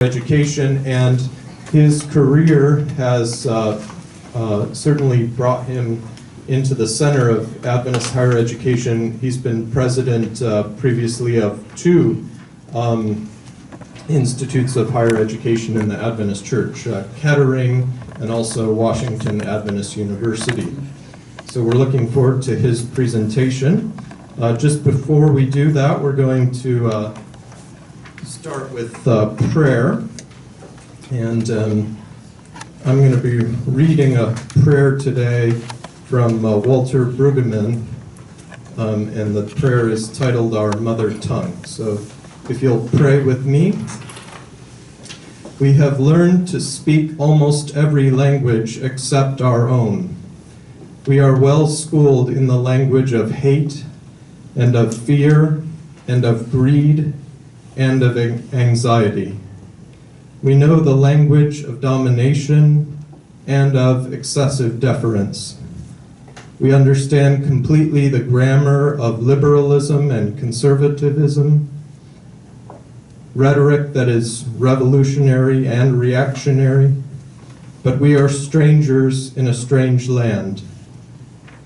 education, and his career has certainly brought him into the center of Adventist higher education. He's been president previously of two institutes of higher education in the Adventist Church, Kettering and also Washington Adventist University. So we're looking forward to his presentation. Just before we do that, we're going to start with prayer. And I'm going to be reading a prayer today from Walter Brueggemann, and the prayer is titled Our Mother Tongue. So if you'll pray with me. We have learned to speak almost every language except our own. We are well schooled in the language of hate and of fear and of greed and of anxiety. We know the language of domination and of excessive deference. We understand completely the grammar of liberalism and conservatism, rhetoric that is revolutionary and reactionary, but we are strangers in a strange land.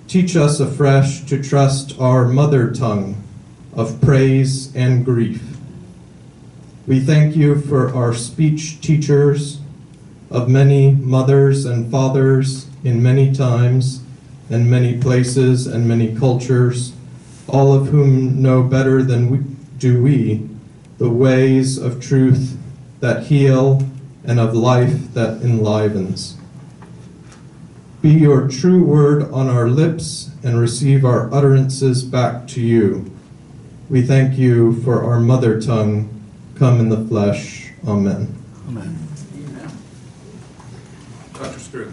Teach us afresh to trust our mother tongue of praise and grief. We thank you for our speech teachers of many mothers and fathers in many times and many places and many cultures, all of whom know better than we the ways of truth that heal and of life that enlivens. Be your true word on our lips and receive our utterances back to you. We thank you for our mother tongue, come in the flesh. Amen. Amen. Amen. Dr. Scriven.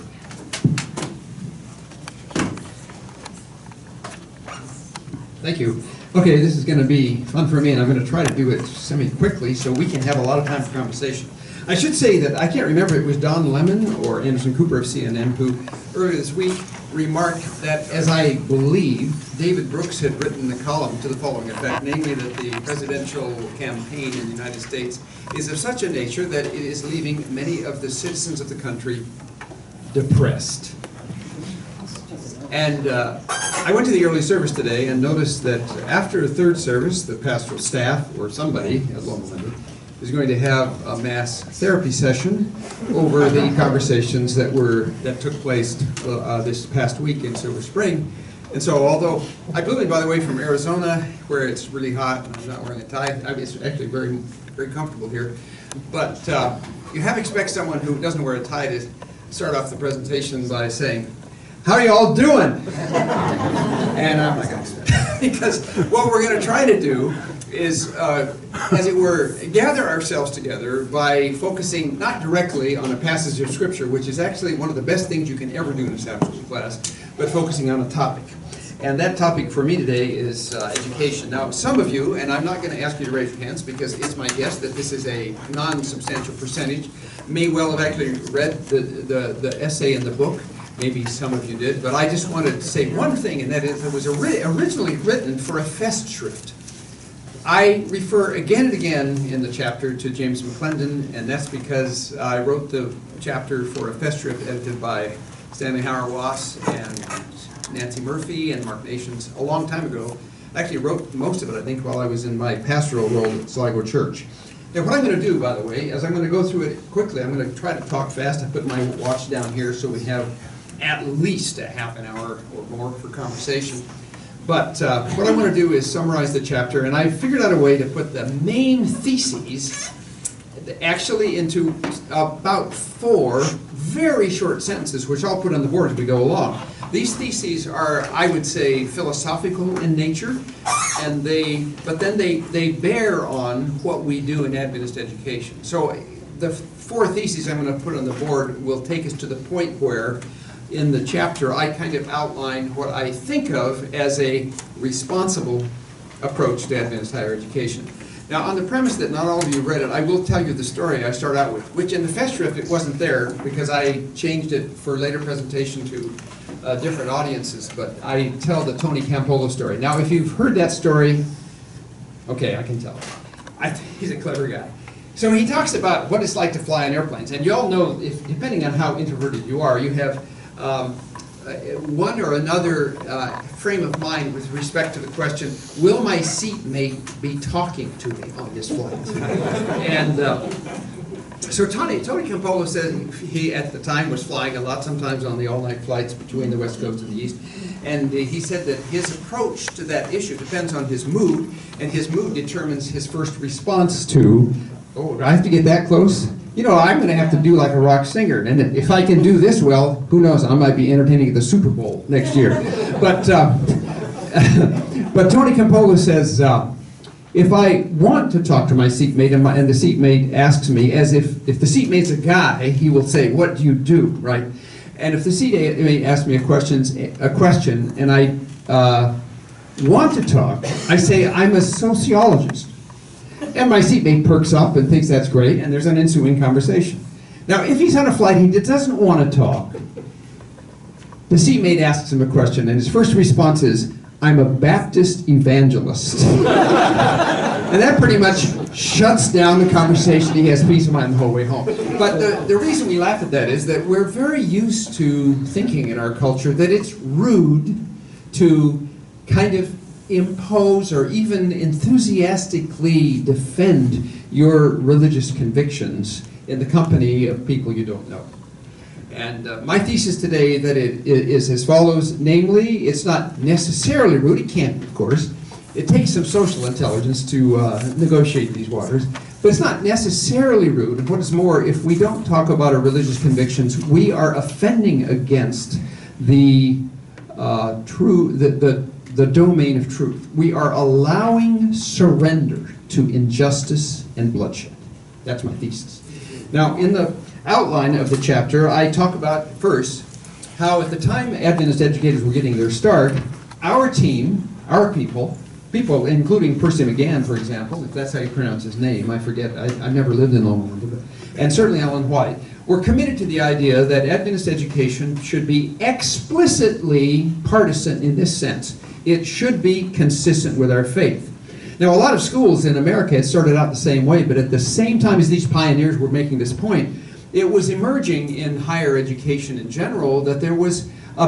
Thank you. Okay, this is going to be fun for me, and I'm going to try to do it semi-quickly so we can have a lot of time for conversation. I should say that I can't remember if it was Don Lemon or Anderson Cooper of CNN who earlier this week remarked that, as I believe, David Brooks had written the column to the following effect, namely that the presidential campaign in the United States is of such a nature that it is leaving many of the citizens of the country depressed. And I went to the early service today and noticed that after third service, the pastoral staff, or somebody at Loma Linda, is going to have a mass therapy session over the conversations that took place this past week in Silver Spring. And so, although I flew in, by the way, from Arizona, where it's really hot, and I'm not wearing a tie. It's actually very, very comfortable here. But you have to expect someone who doesn't wear a tie to start off the presentation by saying, "How are you all doing?" And I'm not going to do that. Because what we're going to try to do is, as it were, gather ourselves together by focusing not directly on a passage of Scripture, which is actually one of the best things you can ever do in a Sabbath school class, but focusing on a topic. And that topic for me today is education. Now, some of you, and I'm not going to ask you to raise your hands because it's my guess that this is a non-substantial percentage, may well have actually read the essay in the book. Maybe some of you did, but I just wanted to say one thing, and that is it was originally written for a Festschrift. I refer again and again in the chapter to James McClendon, and that's because I wrote the chapter for a Festschrift edited by Stanley Hauer-Wass and Nancy Murphy and Mark Nations a long time ago. I actually wrote most of it, I think, while I was in my pastoral role at Sligo Church. Now, what I'm going to do, by the way, is I'm going to go through it quickly. I'm going to try to talk fast. I put my watch down here so we have at least a half an hour or more for conversation. But what I want to do is summarize the chapter, and I figured out a way to put the main theses actually into about 4 very short sentences, which I'll put on the board as we go along. These theses are, I would say, philosophical in nature, and but then they bear on what we do in Adventist education. So the 4 theses I'm going to put on the board will take us to the point where in the chapter, I kind of outline what I think of as a responsible approach to Adventist higher education. Now, on the premise that not all of you read it, I will tell you the story I start out with, which in the Festschrift it wasn't there because I changed it for later presentation to different audiences, but I tell the Tony Campolo story. Now, if you've heard that story, okay, I can tell. He's a clever guy. So he talks about what it's like to fly on airplanes. And you all know, if, depending on how introverted you are, you have one or another frame of mind with respect to the question, will my seatmate be talking to me on this flight? And so Tony Campolo said he, at the time, was flying a lot, sometimes on the all-night flights between the West Coast and the East. And he said that his approach to that issue depends on his mood, and his mood determines his first response to, oh, do I have to get that close? You know, I'm going to have to do like a rock singer, and if I can do this well, who knows, I might be entertaining at the Super Bowl next year. But Tony Campolo says, if I want to talk to my seatmate and the seatmate asks me, as if the seatmate's a guy, he will say, what do you do, right? And if the seatmate asks me a question and I want to talk, I say, I'm a sociologist. And my seatmate perks up and thinks that's great, and there's an ensuing conversation. Now, if he's on a flight, he doesn't want to talk. The seatmate asks him a question, and his first response is, I'm a Baptist evangelist. And that pretty much shuts down the conversation. He has peace of mind the whole way home. But the reason we laugh at that is that we're very used to thinking in our culture that it's rude to kind of impose or even enthusiastically defend your religious convictions in the company of people you don't know. And my thesis today that it is as follows, namely, it's not necessarily rude, it can be, of course. It takes some social intelligence to negotiate these waters, but it's not necessarily rude. And what is more, if we don't talk about our religious convictions, we are offending against the the domain of truth. We are allowing surrender to injustice and bloodshed. That's my thesis. Now, in the outline of the chapter, I talk about, first, how at the time Adventist educators were getting their start, our team, our people including Percy McGann, for example, if that's how you pronounce his name, I forget, I've never lived in Loma Linda, and certainly Ellen White, were committed to the idea that Adventist education should be explicitly partisan in this sense. It should be consistent with our faith. Now, a lot of schools in America had started out the same way, but at the same time as these pioneers were making this point, it was emerging in higher education in general that there was a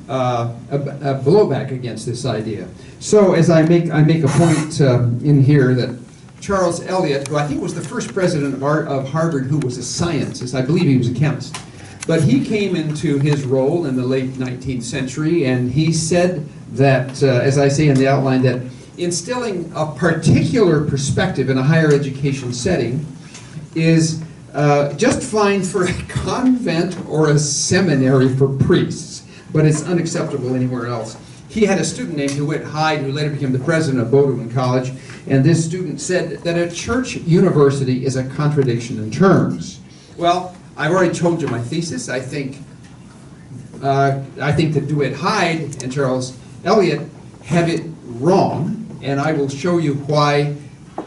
blowback against this idea. So, as I make a point in here that Charles Eliot, who I think was the first president of Harvard who was a scientist, I believe he was a chemist, but he came into his role in the late 19th century, and he said that, as I say in the outline, that instilling a particular perspective in a higher education setting is just fine for a convent or a seminary for priests, but it's unacceptable anywhere else. He had a student named DeWitt Hyde, who later became the president of Bowdoin College, and this student said that a church university is a contradiction in terms. Well, I've already told you my thesis. I think that DeWitt Hyde and Charles Eliot have it wrong, and I will show you why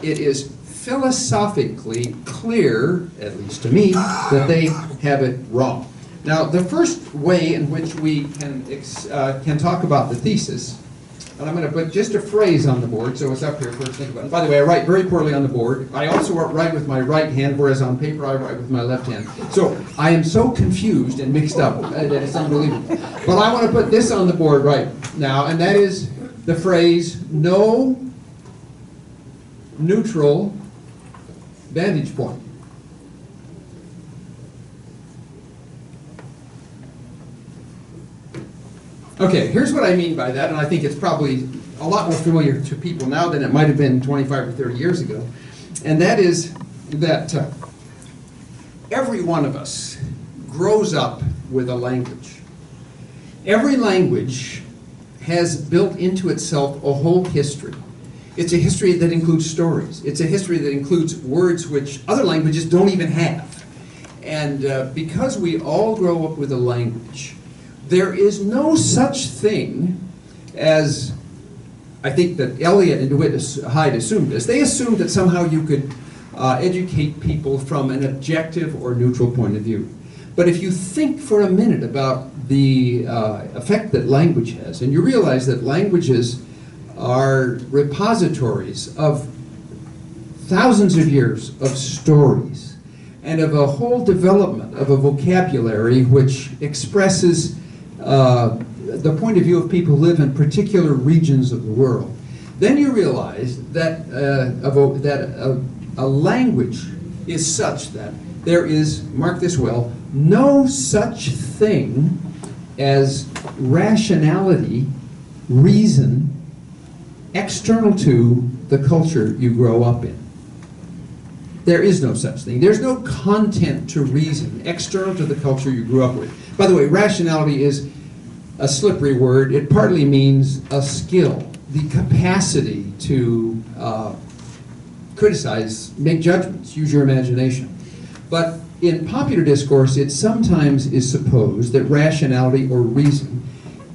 it is philosophically clear, at least to me, that they have it wrong. Now, the first way in which we can talk about the thesis, and I'm going to put just a phrase on the board, so it's up here first. Think about it. And by the way, I write very poorly on the board. I also write with my right hand, whereas on paper I write with my left hand. So I am so confused and mixed up that it's unbelievable. But I want to put this on the board right now, and that is the phrase, no neutral vantage point. Okay, here's what I mean by that, and I think it's probably a lot more familiar to people now than it might have been 25 or 30 years ago. And that is that every one of us grows up with a language. Every language has built into itself a whole history. It's a history that includes stories. It's a history that includes words which other languages don't even have. And because we all grow up with a language, there is no such thing as, I think that Eliot and DeWitt Hyde assumed this. They assumed that somehow you could educate people from an objective or neutral point of view. But if you think for a minute about the effect that language has, and you realize that languages are repositories of thousands of years of stories and of a whole development of a vocabulary which expresses the point of view of people who live in particular regions of the world, then you realize that a language is such that there is, mark this well, no such thing as rationality, reason, external to the culture you grow up in. There is no such thing. There's no content to reason external to the culture you grew up with. By the way, rationality is a slippery word. It partly means a skill, the capacity to criticize, make judgments, use your imagination. But in popular discourse, it sometimes is supposed that rationality or reason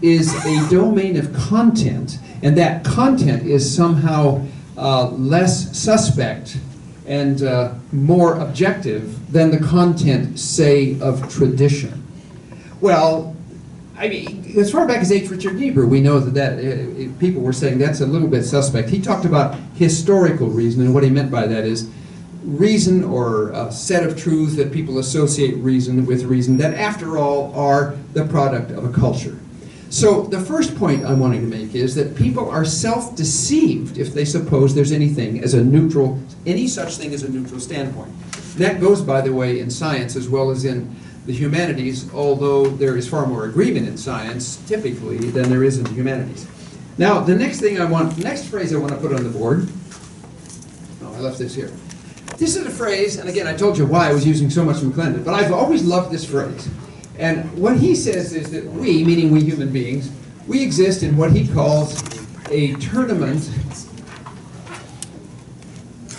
is a domain of content, and that content is somehow less suspect and more objective than the content, say, of tradition. Well, I mean, as far back as H. Richard Niebuhr, we know that people were saying that's a little bit suspect. He talked about historical reason, and what he meant by that is reason or a set of truths that people associate reason with reason that, after all, are the product of a culture. So the first point I'm wanting to make is that people are self-deceived if they suppose there's any such thing as a neutral standpoint. That goes, by the way, in science as well as in the humanities, although there is far more agreement in science, typically, than there is in the humanities. Now, the next phrase I want to put on the board, oh, I left this here. This is a phrase, and again, I told you why I was using so much McClendon, but I've always loved this phrase. And what he says is that we, meaning we human beings, we exist in what he calls a tournament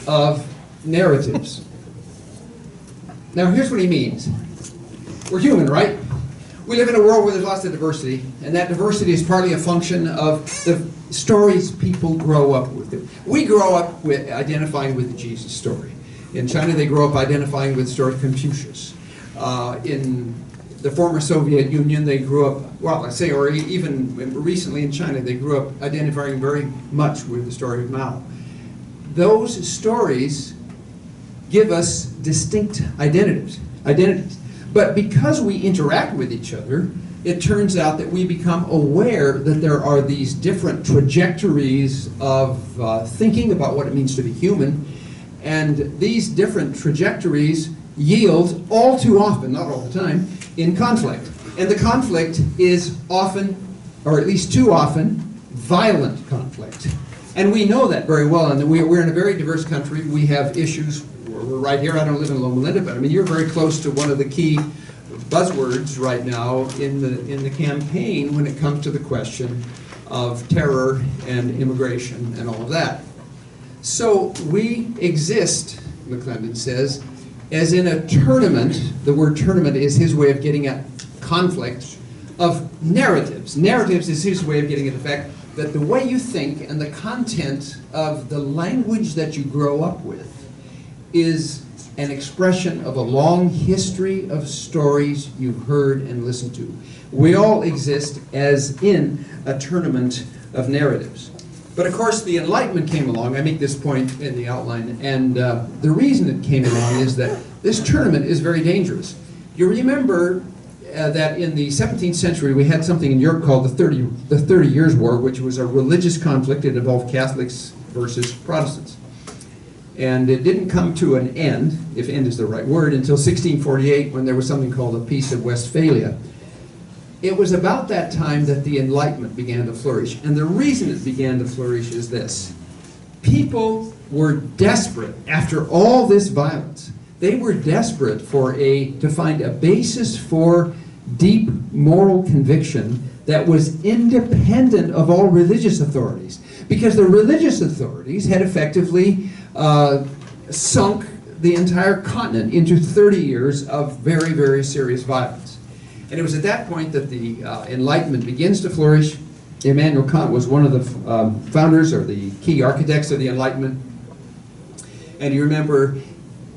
of narratives. Now, here's what he means. We're human, right? We live in a world where there's lots of diversity, and that diversity is partly a function of the stories people grow up with. We grow up with identifying with the Jesus story. In China, they grow up identifying with the story of Confucius. In the former Soviet Union, they grew up, well, let's say, or even recently in China, they grew up identifying very much with the story of Mao. Those stories give us distinct identities. But because we interact with each other, it turns out that we become aware that there are these different trajectories of thinking about what it means to be human, and these different trajectories yield all too often, not all the time, in conflict. And the conflict is often, or at least too often, violent conflict. And we know that very well, and we're in a very diverse country. We have issues. We're right here. I don't live in Loma Linda, but I mean, you're very close to one of the key buzzwords right now in the campaign when it comes to the question of terror and immigration and all of that. So we exist, McClendon says, as in a tournament. The word tournament is his way of getting at conflict of narratives. Narratives is his way of getting at the fact that the way you think and the content of the language that you grow up with is an expression of a long history of stories you've heard and listened to. We all exist as in a tournament of narratives. But of course, the Enlightenment came along. I make this point in the outline, and the reason it came along is that this tournament is very dangerous. You remember that in the 17th century, we had something in Europe called the 30 Years' War, which was a religious conflict. It involved Catholics versus Protestants. And it didn't come to an end, if end is the right word, until 1648, when there was something called the Peace of Westphalia. It was about that time that the Enlightenment began to flourish. And the reason it began to flourish is this. People were desperate, after all this violence, they were desperate to find a basis for deep moral conviction that was independent of all religious authorities. Because the religious authorities had effectively sunk the entire continent into 30 years of very, very serious violence. And it was at that point that the Enlightenment begins to flourish. Immanuel Kant was one of the founders or the key architects of the Enlightenment. And you remember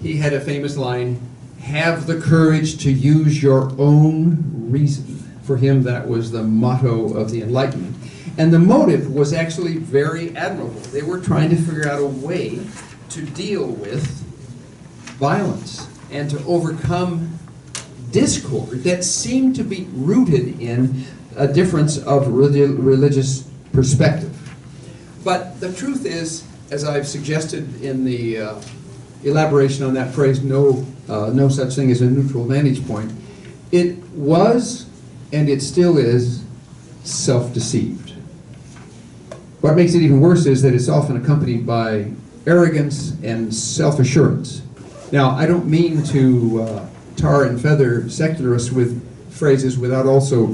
he had a famous line, "Have the courage to use your own reason." For him, that was the motto of the Enlightenment. And the motive was actually very admirable. They were trying to figure out a way to deal with violence and to overcome discord that seemed to be rooted in a difference of religious perspective. But the truth is, as I've suggested in the elaboration on that phrase, no such thing as a neutral vantage point, it was, and it still is, self-deceived. What makes it even worse is that it's often accompanied by arrogance and self-assurance. Now, I don't mean to tar and feather secularists with phrases without also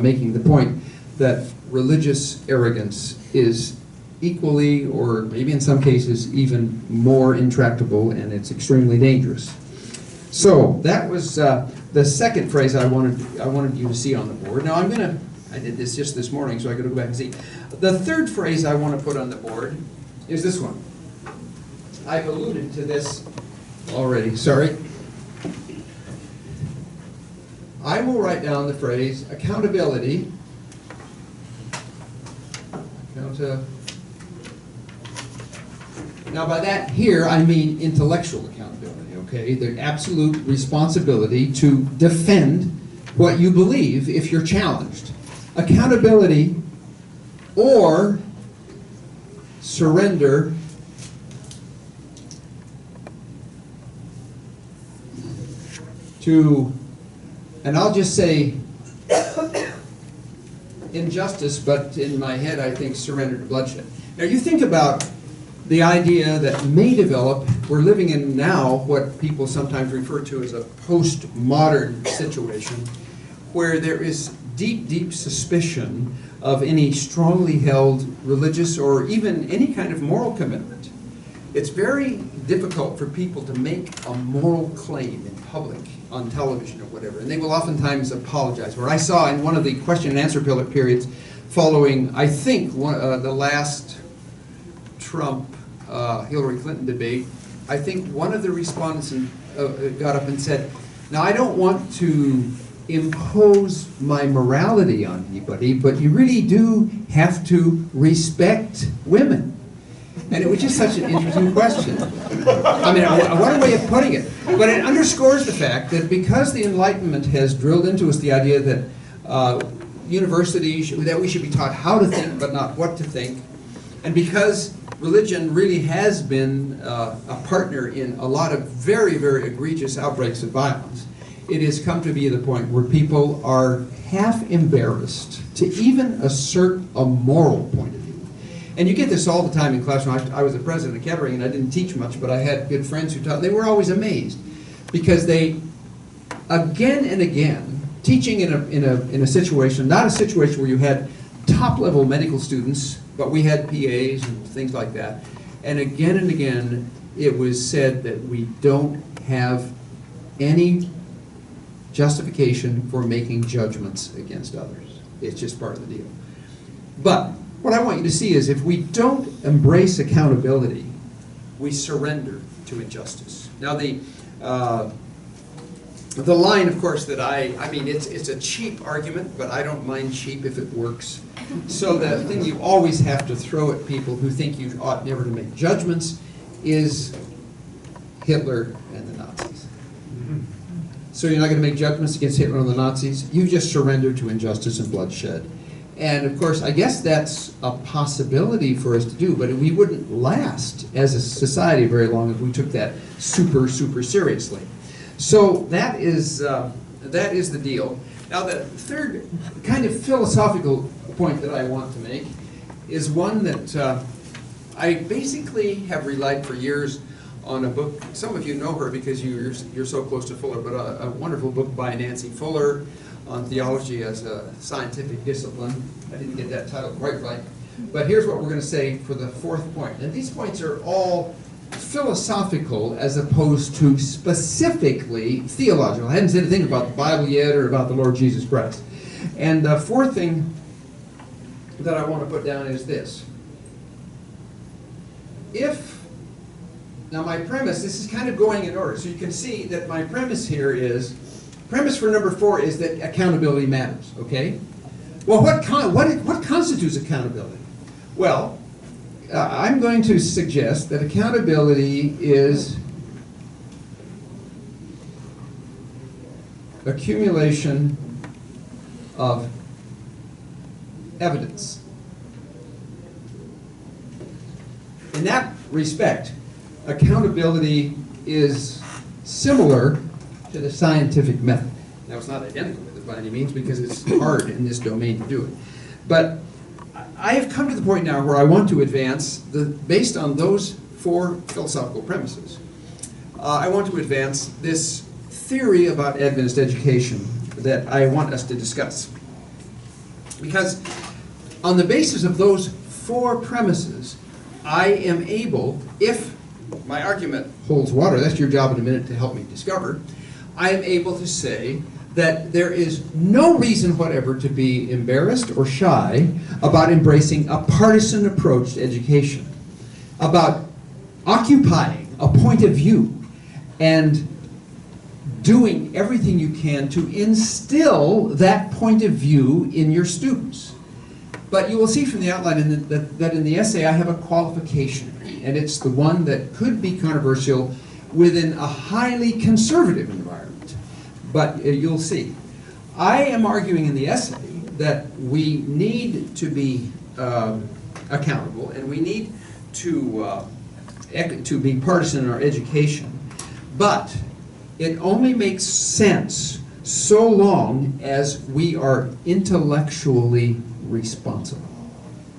making the point that religious arrogance is equally, or maybe in some cases, even more intractable, and it's extremely dangerous. So that was the second phrase I wanted you to see on the board. Now I did this just this morning, so I got to go back and see. The third phrase I want to put on the board is this one. I've alluded to this already. Sorry. I will write down the phrase accountability. Now by that here, I mean intellectual accountability, okay? The absolute responsibility to defend what you believe if you're challenged. Accountability or surrender to, and I'll just say injustice, but in my head I think surrender to bloodshed. Now you think about the idea that may develop, we're living in now what people sometimes refer to as a postmodern situation, where there is deep, deep suspicion of any strongly held religious or even any kind of moral commitment. It's very difficult for people to make a moral claim in public, on television or whatever, and they will oftentimes apologize. Where I saw in one of the question and answer periods following, I think, the last Trump-Hillary Clinton debate, I think one of the respondents got up and said, now I don't want to impose my morality on anybody, but you really do have to respect women. And it was just such an interesting question. I mean, what a way of putting it. But it underscores the fact that because the Enlightenment has drilled into us the idea that universities, that we should be taught how to think but not what to think, and because religion really has been a partner in a lot of very, very egregious outbreaks of violence, it has come to be the point where people are half embarrassed to even assert a moral point of view. And you get this all the time in classroom. I was the president of Kettering, and I didn't teach much, but I had good friends who taught. They were always amazed because they, again and again, teaching in a situation, not a situation where you had top-level medical students, but we had PAs and things like that. And again, it was said that we don't have any justification for making judgments against others. It's just part of the deal. But what I want you to see is if we don't embrace accountability, we surrender to injustice. Now the line, of course, that I mean, it's a cheap argument, but I don't mind cheap if it works. So the thing you always have to throw at people who think you ought never to make judgments is Hitler and the Nazis. So you're not going to make judgments against Hitler and the Nazis. You just surrender to injustice and bloodshed. And of course, I guess that's a possibility for us to do, but we wouldn't last as a society very long if we took that super, super seriously. So that is the deal. Now the third kind of philosophical point that I want to make is one that I basically have relied for years on a book. Some of you know her because you're so close to Fuller, but a wonderful book by Nancy Fuller on theology as a scientific discipline. I didn't get that title quite right. But here's what we're going to say for the fourth point. And these points are all philosophical as opposed to specifically theological. I hadn't said anything about the Bible yet or about the Lord Jesus Christ. And the fourth thing that I want to put down is this. Now my premise, this is kind of going in order, so you can see that my premise here is, premise for number 4 is that accountability matters, okay? Well, what constitutes accountability? Well, I'm going to suggest that accountability is accumulation of evidence. In that respect, accountability is similar to the scientific method. Now, it's not identical with it by any means because it's hard in this domain to do it. But I have come to the point now where I want to advance, based on those 4 philosophical premises, I want to advance this theory about Adventist education that I want us to discuss. Because on the basis of those 4 premises, I am able, if my argument holds water, that's your job in a minute to help me discover, I am able to say that there is no reason whatever to be embarrassed or shy about embracing a partisan approach to education, about occupying a point of view and doing everything you can to instill that point of view in your students. But you will see from the outline that in the essay I have a qualification, and it's the one that could be controversial within a highly conservative environment. But you'll see. I am arguing in the essay that we need to be accountable, and we need to be partisan in our education. But it only makes sense so long as we are intellectually responsible.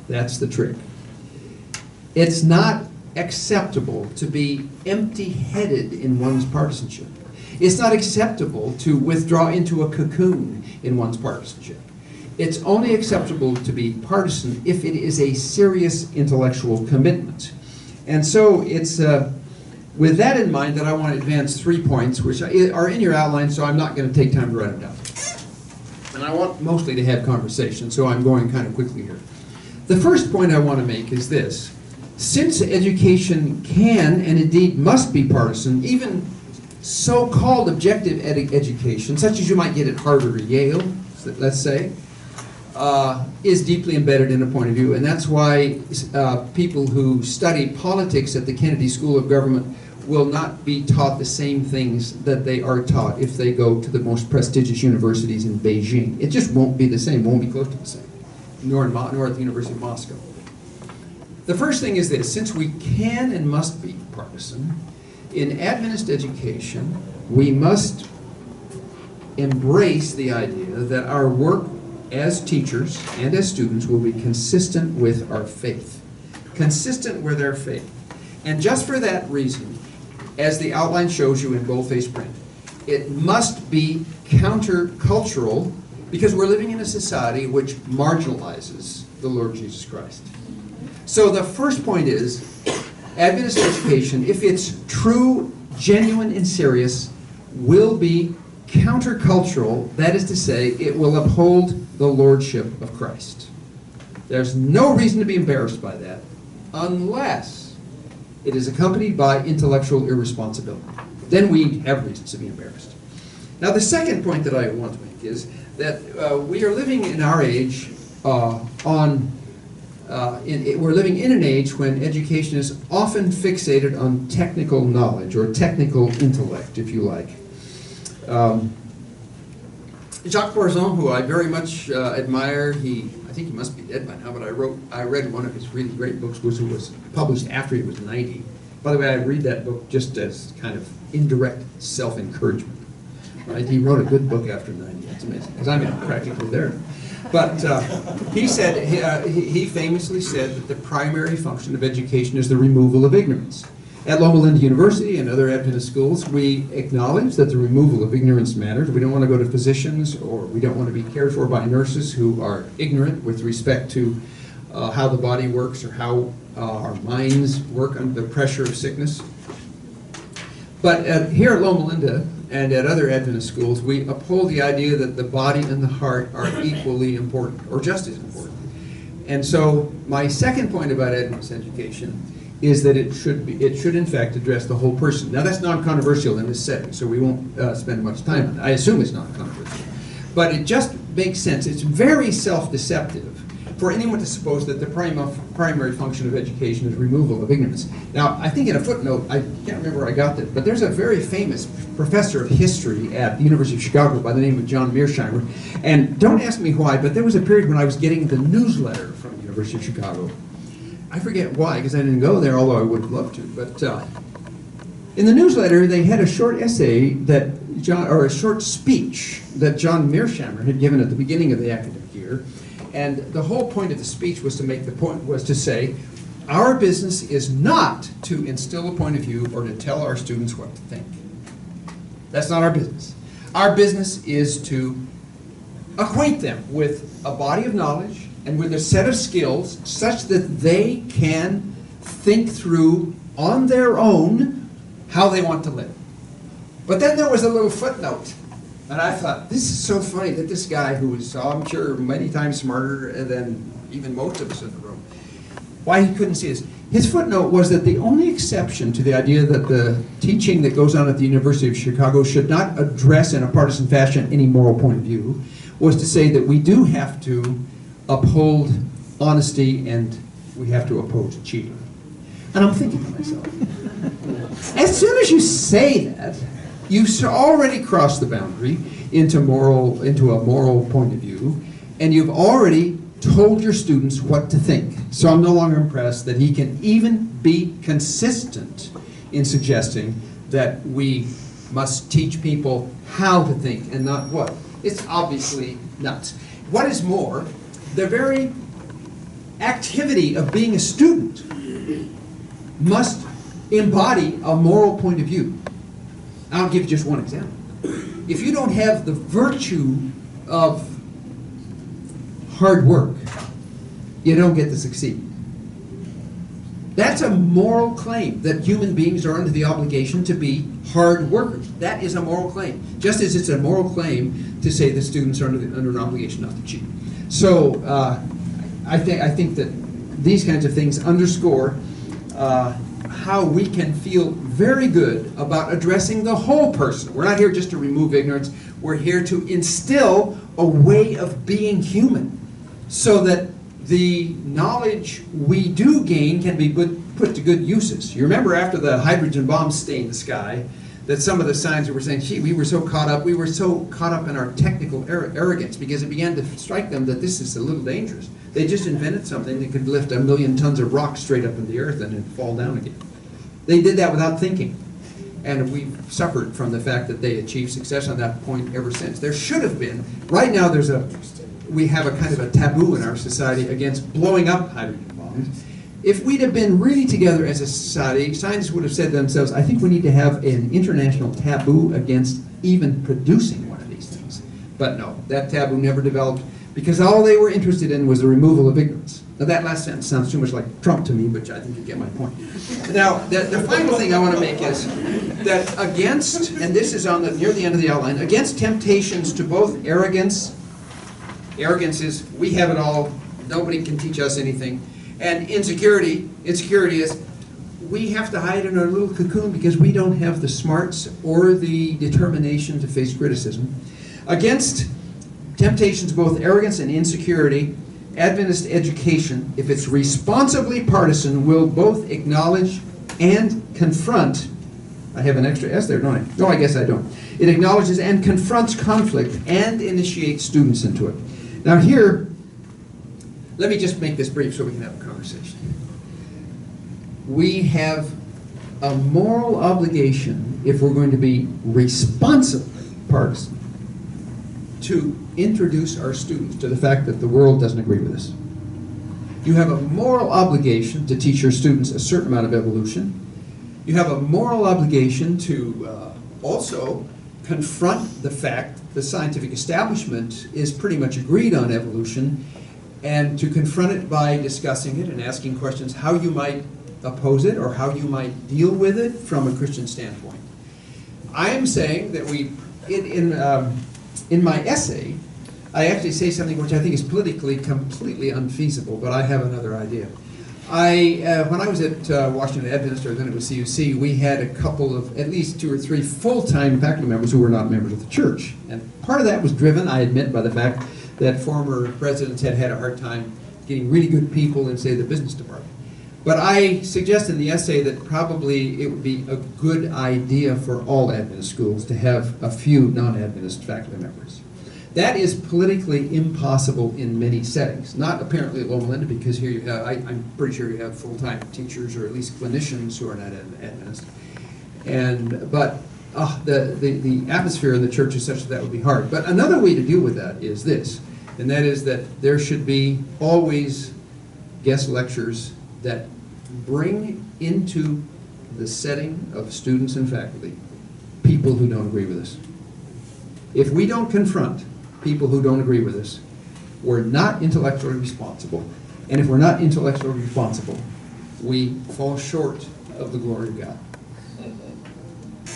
That's the trick. It's not acceptable to be empty-headed in one's partisanship. It's not acceptable to withdraw into a cocoon in one's partisanship. It's only acceptable to be partisan if it is a serious intellectual commitment. And so it's with that in mind that I want to advance 3 points, which are in your outline, so I'm not going to take time to write them down. And I want mostly to have conversation, so I'm going kind of quickly here. The first point I want to make is this. Since education can and indeed must be partisan, even so-called objective education, such as you might get at Harvard or Yale, let's say, is deeply embedded in a point of view. And that's why people who study politics at the Kennedy School of Government will not be taught the same things that they are taught if they go to the most prestigious universities in Beijing. It just won't be the same, won't be close to the same, nor at the University of Moscow. The first thing is this: since we can and must be partisan, in Adventist education, we must embrace the idea that our work as teachers and as students will be consistent with our faith. Consistent with our faith. And just for that reason, as the outline shows you in boldface print, it must be countercultural because we're living in a society which marginalizes the Lord Jesus Christ. So the first point is, Adventist education, if it's true, genuine, and serious, will be countercultural. That is to say, it will uphold the lordship of Christ. There's no reason to be embarrassed by that unless it is accompanied by intellectual irresponsibility. Then we have reasons to be embarrassed. Now, the second point that I want to make is that we are living in our age we're living in an age when education is often fixated on technical knowledge or technical intellect, if you like. Jacques Partisan, who I very much admire, I think he must be dead by now, but I read one of his really great books, which was published after he was 90. By the way, I read that book just as kind of indirect self-encouragement. Right? He wrote a good book after 90. That's amazing, because I'm practically there. But he said, he famously said that the primary function of education is the removal of ignorance. At Loma Linda University and other Adventist schools, we acknowledge that the removal of ignorance matters. We don't want to go to physicians, or we don't want to be cared for by nurses who are ignorant with respect to how the body works or how our minds work under the pressure of sickness. But here at Loma Linda and at other Adventist schools, we uphold the idea that the body and the heart are equally important, or just as important. And so my second point about Adventist education is that it should in fact address the whole person. Now, that's non-controversial in this setting, so we won't spend much time on it. I assume it's not controversial. But it just makes sense. It's very self-deceptive for anyone to suppose that the primary function of education is removal of ignorance. Now, I think in a footnote, I can't remember where I got that, but there's a very famous professor of history at the University of Chicago by the name of John Mearsheimer, and don't ask me why, but there was a period when I was getting the newsletter from the University of Chicago. I forget why, because I didn't go there, although I would have loved to, but in the newsletter, they had a short essay or a short speech that John Mearsheimer had given at the beginning of the academic year. And the whole point of the speech was to say, our business is not to instill a point of view or to tell our students what to think. That's not our business. Our business is to acquaint them with a body of knowledge and with a set of skills such that they can think through on their own how they want to live. But then there was a little footnote, and I thought, this is so funny that this guy who is, I'm sure, many times smarter than even most of us in the room, why he couldn't see this. His footnote was that the only exception to the idea that the teaching that goes on at the University of Chicago should not address in a partisan fashion any moral point of view was to say that we do have to uphold honesty and we have to oppose cheating. And I'm thinking to myself, as soon as you say that, you've already crossed the boundary into a moral point of view, and you've already told your students what to think. So I'm no longer impressed that he can even be consistent in suggesting that we must teach people how to think and not what. It's obviously nuts. What is more, the very activity of being a student must embody a moral point of view. I'll give you just one example. If you don't have the virtue of hard work, you don't get to succeed. That's a moral claim, that human beings are under the obligation to be hard workers. That is a moral claim. Just as it's a moral claim to say that students are under an obligation not to cheat. So I think that these kinds of things underscore how we can feel very good about addressing the whole person. We're not here just to remove ignorance. We're here to instill a way of being human so that the knowledge we do gain can be put to good uses. You remember after the hydrogen bomb stained the sky, that some of the signs were saying, gee, we were so caught up in our technical arrogance, because it began to strike them that this is a little dangerous. They just invented something that could lift 1 million tons of rock straight up in the earth and then fall down again. They did that without thinking. And we've suffered from the fact that they achieved success on that point ever since. There should have been, right now we have a kind of a taboo in our society against blowing up hydrogen bombs. If we'd have been really together as a society, scientists would have said to themselves, I think we need to have an international taboo against even producing one of these things. But no, that taboo never developed, because all they were interested in was the removal of ignorance. Now that last sentence sounds too much like Trump to me, but I think you get my point. Now, the final thing I want to make is that against, and this is near the end of the outline, against temptations to both arrogance is, we have it all, nobody can teach us anything, and insecurity is, we have to hide in our little cocoon because we don't have the smarts or the determination to face criticism. Against temptations to both arrogance and insecurity, Adventist education, if it's responsibly partisan, will both acknowledge and confront. I have an extra S there, don't I? No, I guess I don't. It acknowledges and confronts conflict and initiates students into it. Now here, let me just make this brief so we can have a conversation. We have a moral obligation, if we're going to be responsibly partisan, to introduce our students to the fact that the world doesn't agree with us. You have a moral obligation to teach your students a certain amount of evolution. You have a moral obligation to also confront the fact the scientific establishment is pretty much agreed on evolution, and to confront it by discussing it and asking questions how you might oppose it or how you might deal with it from a Christian standpoint. I am saying that in my essay, I actually say something which I think is politically completely unfeasible, but I have another idea. When I was at Washington Adventist, or then it was CUC, we had a couple of, at least 2 or 3 full-time faculty members who were not members of the church. And part of that was driven, I admit, by the fact that former presidents had had a hard time getting really good people in, say, the business department. But I suggest in the essay that probably it would be a good idea for all Adventist schools to have a few non-Adventist faculty members. That is politically impossible in many settings. Not apparently at Loma Linda, because here you have, I'm pretty sure you have full-time teachers or at least clinicians who are not Adventist. But the atmosphere in the church is such that would be hard. But another way to deal with that is this, and that is that there should be always guest lectures that bring into the setting of students and faculty people who don't agree with us. If we don't confront people who don't agree with us, we're not intellectually responsible. And if we're not intellectually responsible, we fall short of the glory of God.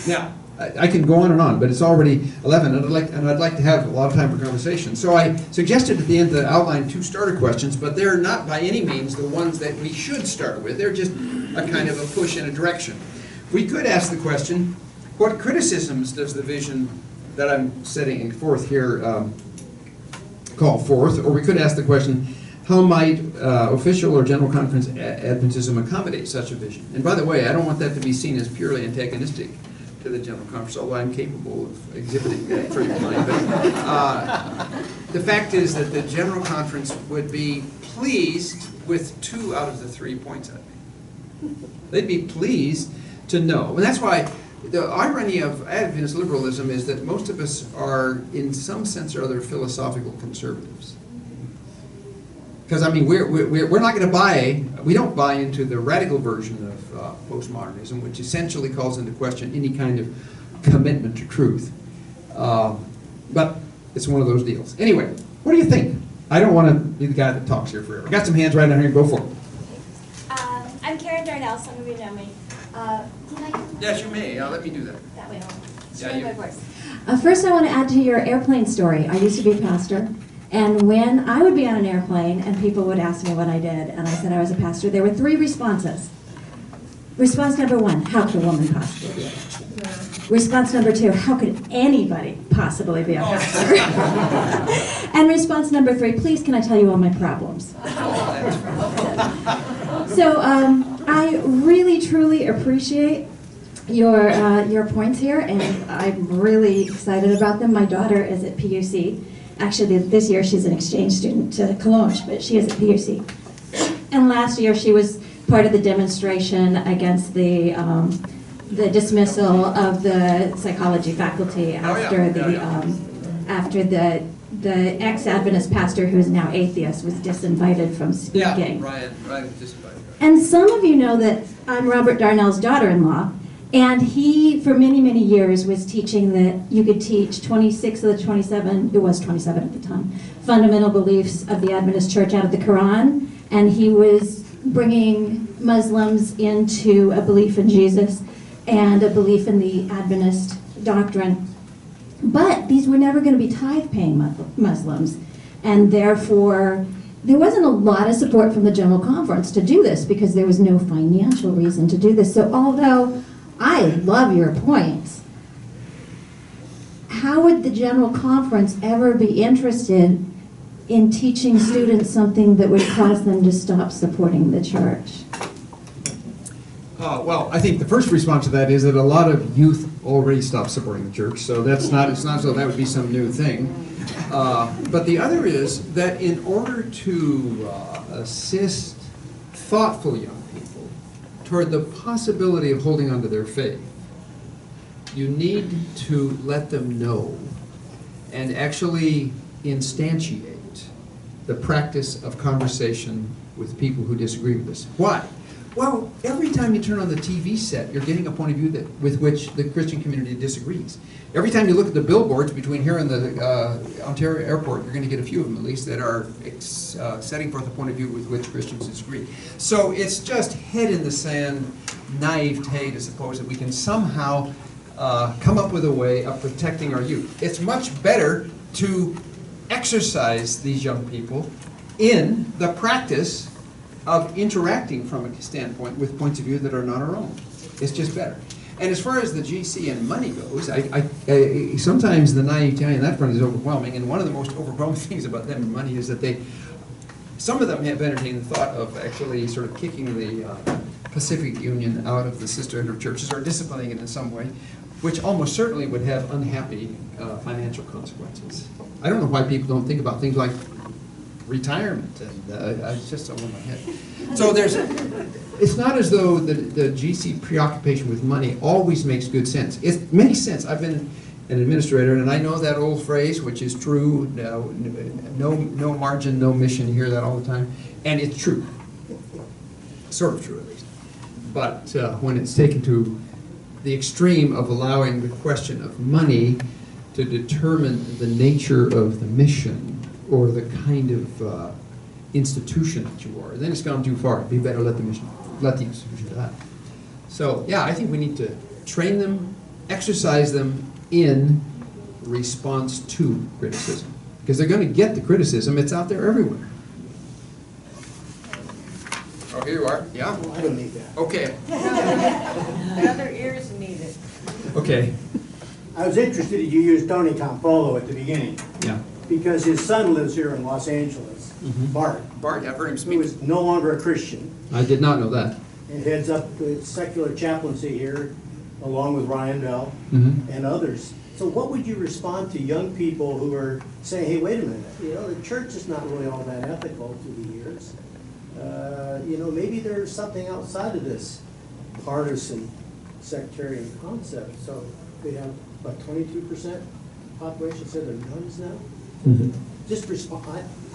Now, I can go on, but it's already 11, and I'd like to have a lot of time for conversation. So I suggested at the end to outline 2 starter questions, but they're not by any means the ones that we should start with. They're just a kind of a push in a direction. We could ask the question, what criticisms does the vision that I'm setting forth here call forth? Or we could ask the question, how might official or general conference Adventism accommodate such a vision? And by the way, I don't want that to be seen as purely antagonistic to the general conference, although I'm capable of exhibiting that for your mind. But the fact is that the general conference would be pleased with 2 out of the 3 points I made. They'd be pleased to know. And that's why the irony of Adventist liberalism is that most of us are, in some sense or other, philosophical conservatives. Because, I mean, we're not going to buy, we don't buy into the radical version of postmodernism, which essentially calls into question any kind of commitment to truth. But it's one of those deals. Anyway, what do you think? I don't want to be the guy that talks here forever. Got some hands right down here. Go for it. I'm Karen Darnell. Some of you know me. Yes, you may. Let me do that. That way Yeah, I'll you- my voice. First, I want to add to your airplane story. I used to be a pastor, and when I would be on an airplane and people would ask me what I did, and I said I was a pastor, there were 3 responses. Response number 1, how could a woman possibly be a pastor? Response number 2, how could anybody possibly be a pastor? And response number 3, please can I tell you all my problems? So I really, truly appreciate your points here, and I'm really excited about them. My daughter is at PUC. Actually, this year she's an exchange student to Cologne, but she is at PUC. And last year she was part of the demonstration against the dismissal of the psychology faculty after the ex-Adventist pastor, who is now atheist, was disinvited from speaking. Yeah, Ryan disinvited. And some of you know that I'm Robert Darnell's daughter-in-law, and he, for many, many years, was teaching that you could teach 26 of the 27, it was 27 at the time, fundamental beliefs of the Adventist Church out of the Quran, and he was bringing Muslims into a belief in Jesus and a belief in the Adventist doctrine. But these were never going to be tithe-paying Muslims, and therefore there wasn't a lot of support from the General Conference to do this because there was no financial reason to do this. So although I love your points, how would the General Conference ever be interested in teaching students something that would cause them to stop supporting the church? Well, I think the first response to that is that a lot of youth already stopped supporting the church, so it's not as though that would be some new thing. But the other is that in order to assist thoughtful young people toward the possibility of holding on to their faith, you need to let them know and actually instantiate the practice of conversation with people who disagree with us. Why? Well, every time you turn on the TV set, you're getting a point of view with which the Christian community disagrees. Every time you look at the billboards between here and the Ontario airport, you're going to get a few of them at least that are setting forth a point of view with which Christians disagree. So it's just head in the sand naivete to suppose that we can somehow come up with a way of protecting our youth. It's much better to exercise these young people in the practice of interacting from a standpoint with points of view that are not our own. It's just better. And as far as the GC and money goes, sometimes the naivety on that front is overwhelming, and one of the most overwhelming things about them and money is that Some of them have entertained the thought of actually sort of kicking the Pacific Union out of the sisterhood of churches or disciplining it in some way, which almost certainly would have unhappy financial consequences. I don't know why people don't think about things like retirement, and it's just over my head. So it's not as though the GC preoccupation with money always makes good sense. It makes sense. I've been an administrator, and I know that old phrase, which is true, no margin, no mission. You hear that all the time, and it's true. Sort of true, at least. But when it's taken to the extreme of allowing the question of money to determine the nature of the mission or the kind of institution that you are, then it's gone too far. It'd be better let the institution do that. So, yeah, I think we need to train them, exercise them in response to criticism. Because they're going to get the criticism. It's out there everywhere. Oh, here you are. Yeah? Well, I don't need that. Okay. The other ears need it. Okay. I was interested that you used Tony Campolo at the beginning, Yeah. because his son lives here in Los Angeles, Bart, Bart, I've heard him who speak. is no longer a Christian, I did not know that. and heads up the secular chaplaincy here, along with Ryan Bell Mm-hmm. and others. So what would you respond to young people who are saying, hey, wait a minute, the church is not really all that ethical through the years. Maybe there's something outside of this partisan sectarian concept. So we have, 22% population said they're nuns now? Mhm. Just respond,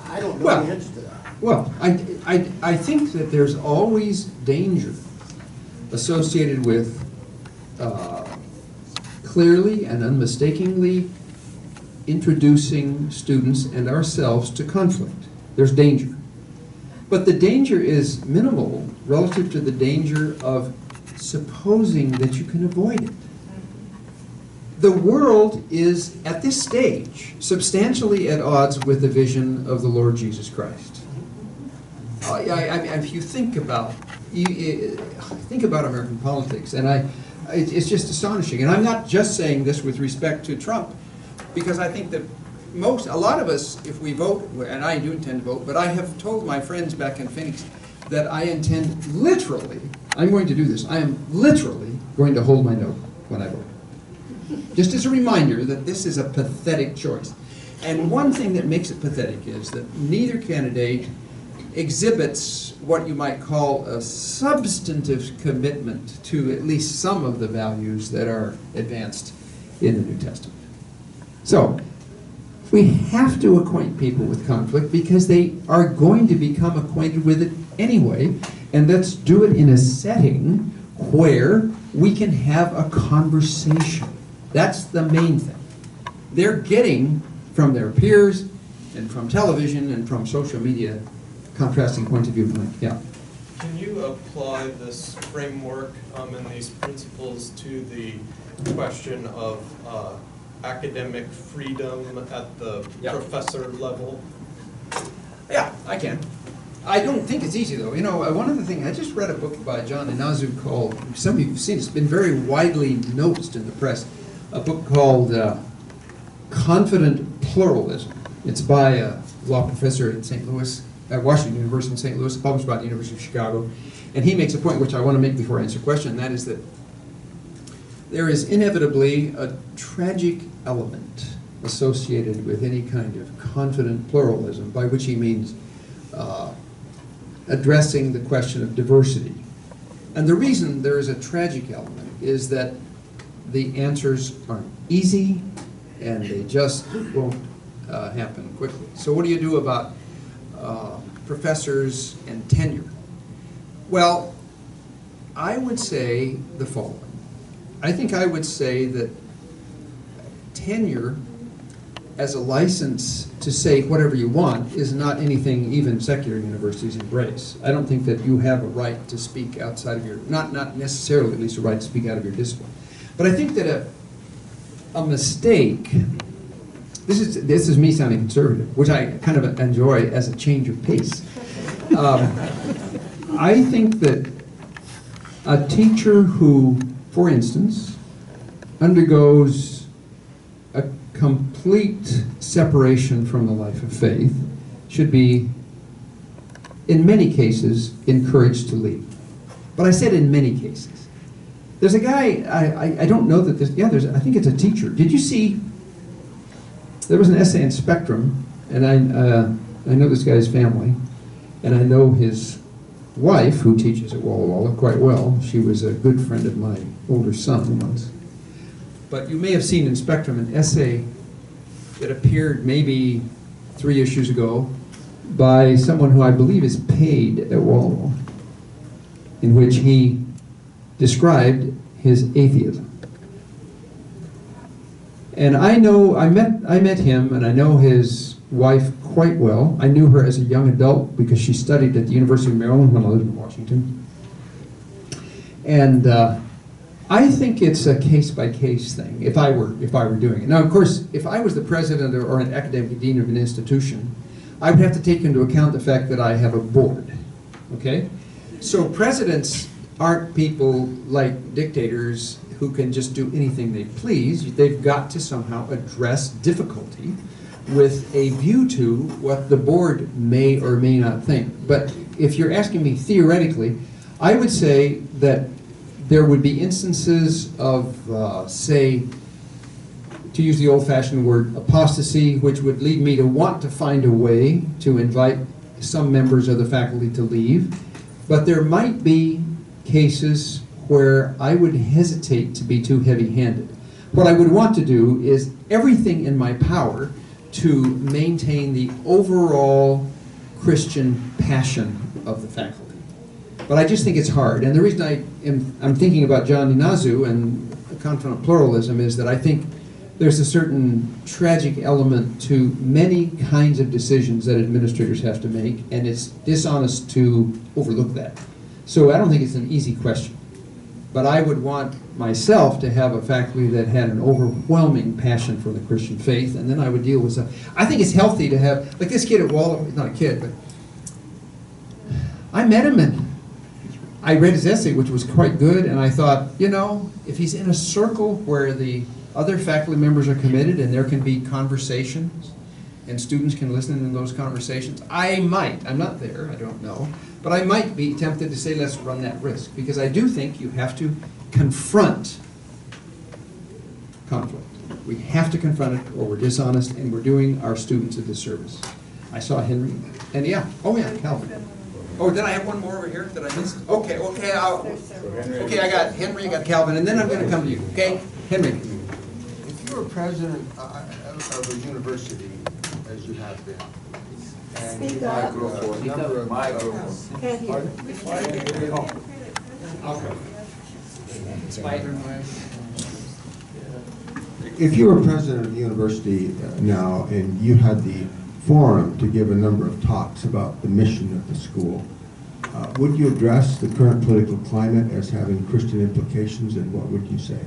I don't know Well, the answer to that. Well, I think that there's always danger associated with clearly and unmistakably introducing students and ourselves to conflict. There's danger. But the danger is minimal relative to the danger of supposing that you can avoid it. The world is, at this stage, substantially at odds with the vision of the Lord Jesus Christ. If you think about American politics, and it's just astonishing. And I'm not just saying this with respect to Trump, because I think that a lot of us, if we vote, and I do intend to vote, but I have told my friends back in Phoenix that I intend literally, I'm going to do this, I am literally going to hold my note when I vote. Just as a reminder that this is a pathetic choice. And one thing that makes it pathetic is that neither candidate exhibits what you might call a substantive commitment to at least some of the values that are advanced in the New Testament. So, we have to acquaint people with conflict because they are going to become acquainted with it anyway, and let's do it in a setting where we can have a conversation. That's the main thing. They're getting from their peers and from television and from social media contrasting points of view. Yeah. Can you apply this framework and these principles to the question of academic freedom at the professor level? Yeah, I can. I don't think it's easy, though. One of the things, I just read a book by John Inazu called, some of you have seen it, it's been very widely noticed in the press, a book called Confident Pluralism. It's by a law professor at St. Louis, at Washington University in St. Louis, published by the University of Chicago. And he makes a point which I want to make before I answer your question, and that is that there is inevitably a tragic element associated with any kind of confident pluralism, by which he means addressing the question of diversity. And the reason there is a tragic element is that the answers aren't easy and they just won't happen quickly. So what do you do about professors and tenure? Well, I would say the following. I think I would say that tenure as a license to say whatever you want is not anything even secular universities embrace. I don't think that you have a right to speak outside of your, not necessarily at least a right to speak out of your discipline. But I think that a mistake, this is me sounding conservative, which I kind of enjoy as a change of pace. I think that a teacher who, for instance, undergoes a complete separation from the life of faith should be in many cases, encouraged to leave. But I said in many cases. There's a guy, I don't know that I think it's a teacher. Did you see, there was an essay in Spectrum, and I know this guy's family, and I know his wife, who teaches at Walla Walla quite well. She was a good friend of my older son once. But you may have seen in Spectrum an essay that appeared maybe 3 issues ago by someone who I believe is paid at Walla Walla, in which he described his atheism. And I met him, and I know his wife quite well. I knew her as a young adult because she studied at the University of Maryland when I lived in Washington. And I think it's a case-by-case thing, if I were doing it. Now, of course, if I was the president or an academic dean of an institution, I would have to take into account the fact that I have a board, okay? So presidents aren't people like dictators who can just do anything they please. They've got to somehow address difficulty with a view to what the board may or may not think. But if you're asking me theoretically, I would say that there would be instances of, say, to use the old-fashioned word, apostasy, which would lead me to want to find a way to invite some members of the faculty to leave. But there might be cases where I would hesitate to be too heavy-handed. What I would want to do is everything in my power to maintain the overall Christian passion of the faculty. But I just think it's hard. And the reason I'm thinking about John Inazu and confident pluralism is that I think there's a certain tragic element to many kinds of decisions that administrators have to make, and it's dishonest to overlook that. So I don't think it's an easy question. But I would want myself to have a faculty that had an overwhelming passion for the Christian faith, and then I would deal with stuff. I think it's healthy to have, like this kid at Walla, not a kid, but I met him and I read his essay, which was quite good, and I thought, you know, if he's in a circle where the other faculty members are committed and there can be conversations and students can listen in those conversations, I'm not there, I don't know, but I might be tempted to say let's run that risk, because I do think you have to confront conflict. We have to confront it or we're dishonest and we're doing our students a disservice. I saw Henry, and Calvin. Oh, then I have one more over here that I missed. Okay, I got Henry, I got Calvin, and then I'm going to come to you, okay? Henry. If you were president of a university, as you have been, and you had a number of... If you were president of the university now, and you had the forum to give a number of talks about the mission of the school, would you address the current political climate as having Christian implications, and what would you say?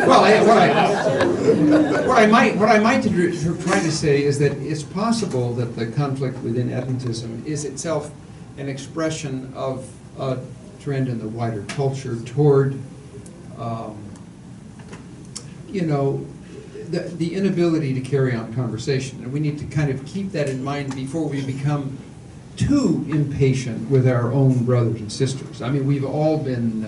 Well, what I might try to say is that it's possible that the conflict within Adventism is itself an expression of a trend in the wider culture toward, the inability to carry on conversation. And we need to kind of keep that in mind before we become too impatient with our own brothers and sisters. I mean, we've all been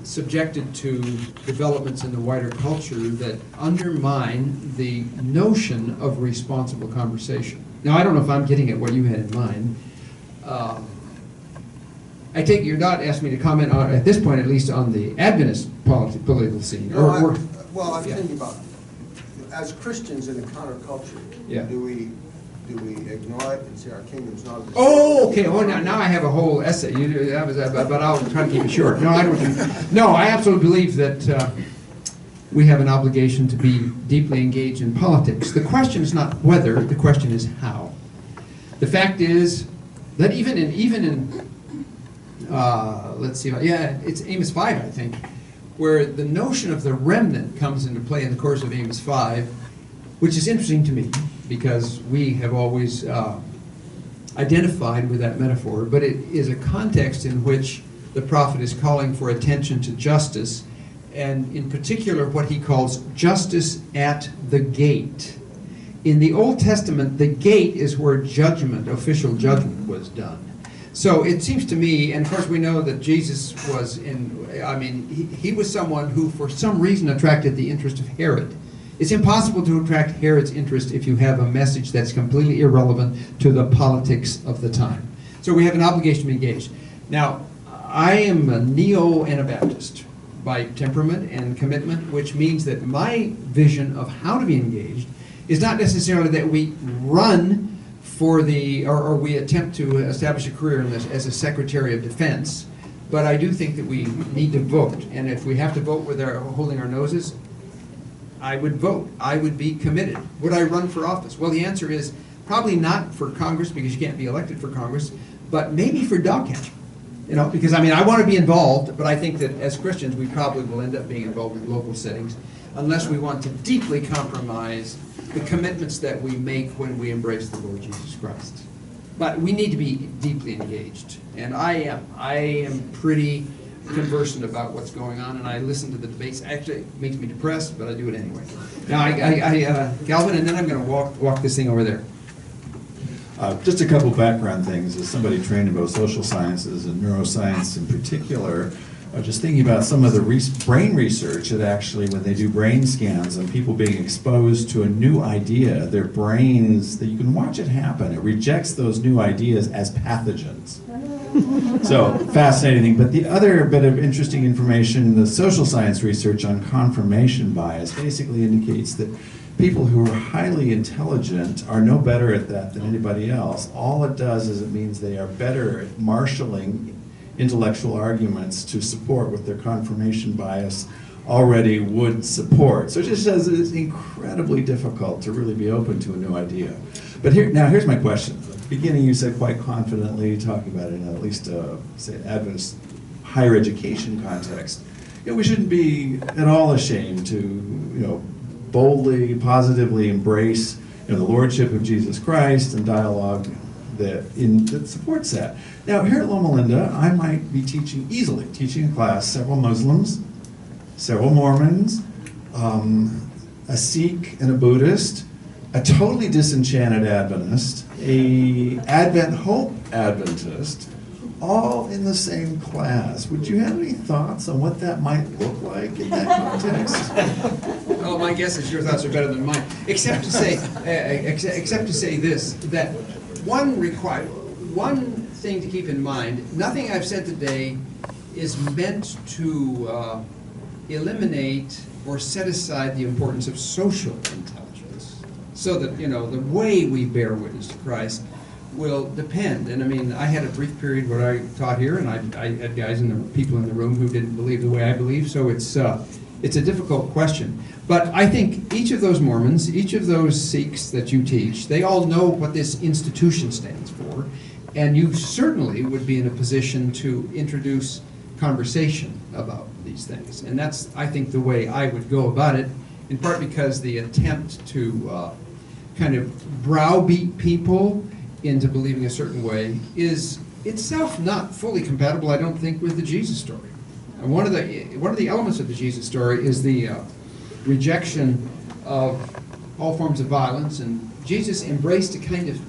subjected to developments in the wider culture that undermine the notion of responsible conversation. Now, I don't know if I'm getting at what you had in mind. I take it you're not asking me to comment on, at this point at least, on the Adventist political scene. I'm thinking about, as Christians in the counterculture, do we ignore it and say our kingdom's not of this world? Oh, okay. Oh, now I have a whole essay. But I'll try to keep it short. No, I absolutely believe that we have an obligation to be deeply engaged in politics. The question is not whether, the question is how. The fact is that even in let's see, it's Amos 5, I think, where the notion of the remnant comes into play in the course of Amos 5, which is interesting to me because we have always identified with that metaphor, but it is a context in which the prophet is calling for attention to justice, and in particular what he calls justice at the gate. in the Old Testament, the gate is where judgment, official judgment, was done. So it seems to me, and of course we know that Jesus was he was someone who for some reason attracted the interest of Herod. It's impossible to attract Herod's interest if you have a message that's completely irrelevant to the politics of the time. So we have an obligation to be engaged. Now, I am a neo-Anabaptist by temperament and commitment, which means that my vision of how to be engaged is not necessarily that we run for or we attempt to establish a career in this as a Secretary of Defense, but I do think that we need to vote. And if we have to vote with holding our noses, I would vote. I would be committed. Would I run for office? Well, the answer is probably not for Congress, because you can't be elected for Congress, but maybe for dog catching. Because I want to be involved, but I think that as Christians we probably will end up being involved in local settings unless we want to deeply compromise the commitments that we make when we embrace the Lord Jesus Christ. But we need to be deeply engaged, and I am pretty conversant about what's going on, and I listen to the debates. Actually, it makes me depressed, but I do it anyway. Now, Galvin, and then I'm going to walk this thing over there. Just a couple background things. As somebody trained in both social sciences and neuroscience in particular, just thinking about some of the brain research that actually, when they do brain scans and people being exposed to a new idea, their brains, that you can watch it happen, it rejects those new ideas as pathogens. So, fascinating thing. But the other bit of interesting information, the social science research on confirmation bias basically indicates that people who are highly intelligent are no better at that than anybody else. All it does is it means they are better at marshaling intellectual arguments to support what their confirmation bias already would support. So it just says it's incredibly difficult to really be open to a new idea. But here's my question. At the beginning you said quite confidently, talking about it in at least say Adventist higher education context, we shouldn't be at all ashamed to boldly, positively embrace the lordship of Jesus Christ and dialogue that supports that. Now, here at Loma Linda, I might be teaching a class, several Muslims, several Mormons, a Sikh and a Buddhist, a totally disenchanted Adventist, a Advent Hope Adventist, all in the same class. Would you have any thoughts on what that might look like in that context? Well, my guess is your thoughts are better than mine. Except to say this, that one thing to keep in mind, nothing I've said today is meant to eliminate or set aside the importance of social intelligence, so that the way we bear witness to Christ will depend. And I had a brief period where I taught here, and I had guys people in the room who didn't believe the way I believe, so it's a difficult question. But I think each of those Mormons, each of those Sikhs that you teach, they all know what this institution stands for, and you certainly would be in a position to introduce conversation about these things. And that's, I think, the way I would go about it, in part because the attempt to kind of browbeat people into believing a certain way is itself not fully compatible, I don't think, with the Jesus story. And one of the elements of the Jesus story is the rejection of all forms of violence, and Jesus embraced a kind of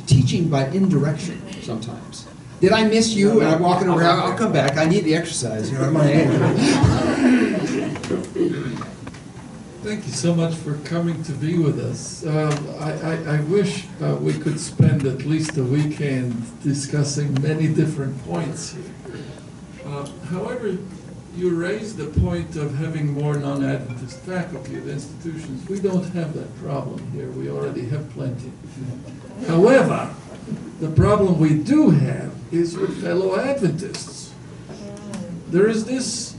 teaching by indirection sometimes. Did I miss you? And I'm walking over. I'll come back. I need the exercise. I'm my age. Thank you so much for coming to be with us. I wish we could spend at least a weekend discussing many different points here. However, you raised the point of having more non-Adventist faculty at institutions. We don't have that problem here. We already have plenty. However, the problem we do have is with fellow Adventists. There is this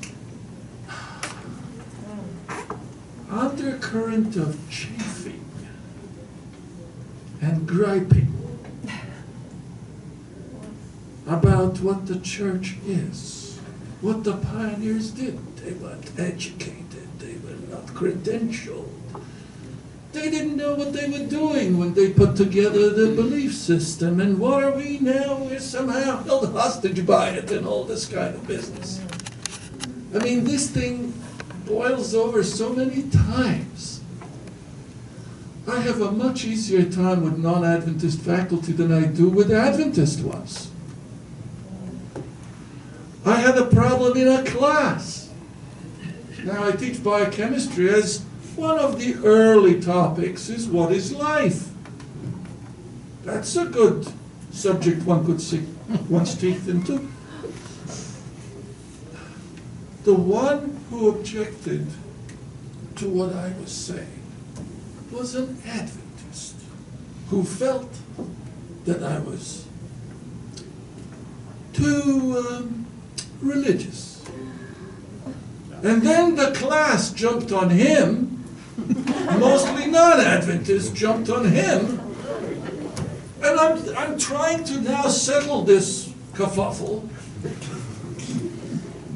undercurrent of chafing and griping about what the church is, what the pioneers did. They weren't educated, they were not credentialed. They didn't know what they were doing when they put together the belief system. And what are we now? We're somehow held hostage by it and all this kind of business. I mean, this thing boils over so many times. I have a much easier time with non-Adventist faculty than I do with Adventist ones. I had a problem in a class. Now I teach biochemistry, as one of the early topics is what is life. That's a good subject one could sink one's teeth into. The one who objected to what I was saying was an Adventist who felt that I was too religious. And then the class jumped on him, mostly non-Adventists jumped on him, and I'm trying to now settle this kerfuffle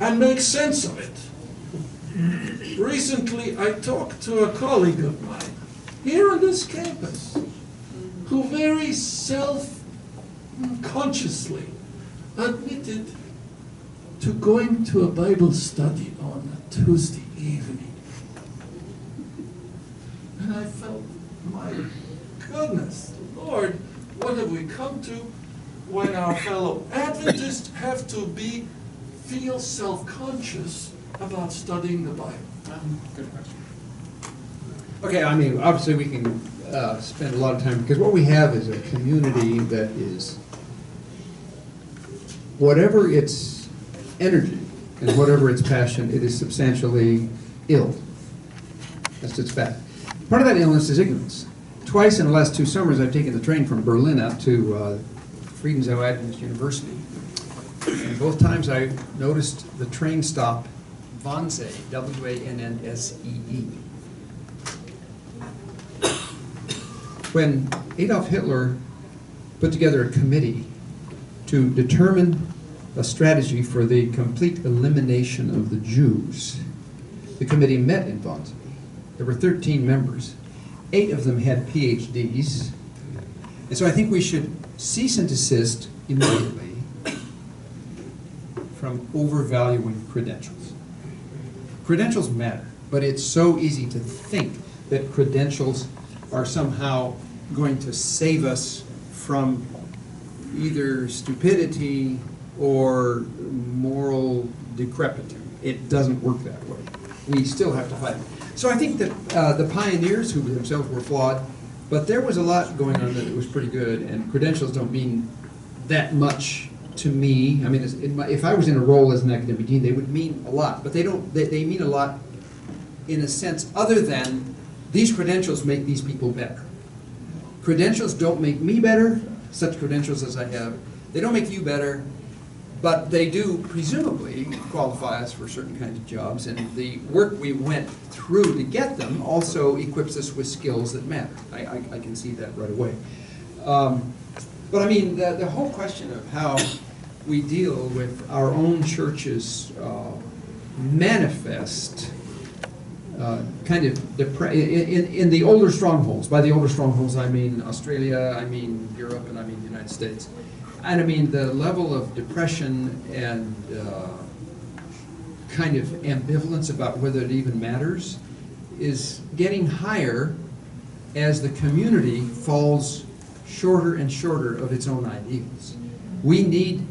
and make sense of it. Recently, I talked to a colleague of mine here on this campus who very self-consciously admitted to going to a Bible study on a Tuesday evening. And I felt, my goodness, Lord, what have we come to when our fellow Adventists have to feel self-conscious about studying the Bible? Good question. Okay, I mean, obviously we can spend a lot of time, because what we have is a community that is, whatever its energy and whatever its passion, it is substantially ill. That's its fact. Part of that illness is ignorance. Twice in the last 2 summers, I've taken the train from Berlin out to Friedensau Adventist University. And both times I noticed the train stop Wannsee, W-A-N-N-S-E-E. When Adolf Hitler put together a committee to determine a strategy for the complete elimination of the Jews, the committee met in Wannsee. There were 13 members. 8 of them had PhDs. And so I think we should cease and desist immediately from overvaluing credentials. Credentials matter, but it's so easy to think that credentials are somehow going to save us from either stupidity or moral decrepitude. It doesn't work that way. We still have to fight it. So I think that the pioneers, who themselves were flawed, but there was a lot going on that was pretty good, and credentials don't mean that much to me. I mean, if I was in a role as an academic dean, they would mean a lot, but they don't. They mean a lot in a sense other than these credentials make these people better. Credentials don't make me better, such credentials as I have. They don't make you better, but they do presumably qualify us for certain kinds of jobs, and the work we went through to get them also equips us with skills that matter. I can see that right away. But I mean, the whole question of how we deal with our own church's manifest kind of in the older strongholds. By the older strongholds, I mean Australia, I mean Europe, and I mean the United States. And I mean the level of depression and kind of ambivalence about whether it even matters is getting higher as the community falls shorter and shorter of its own ideals. We need,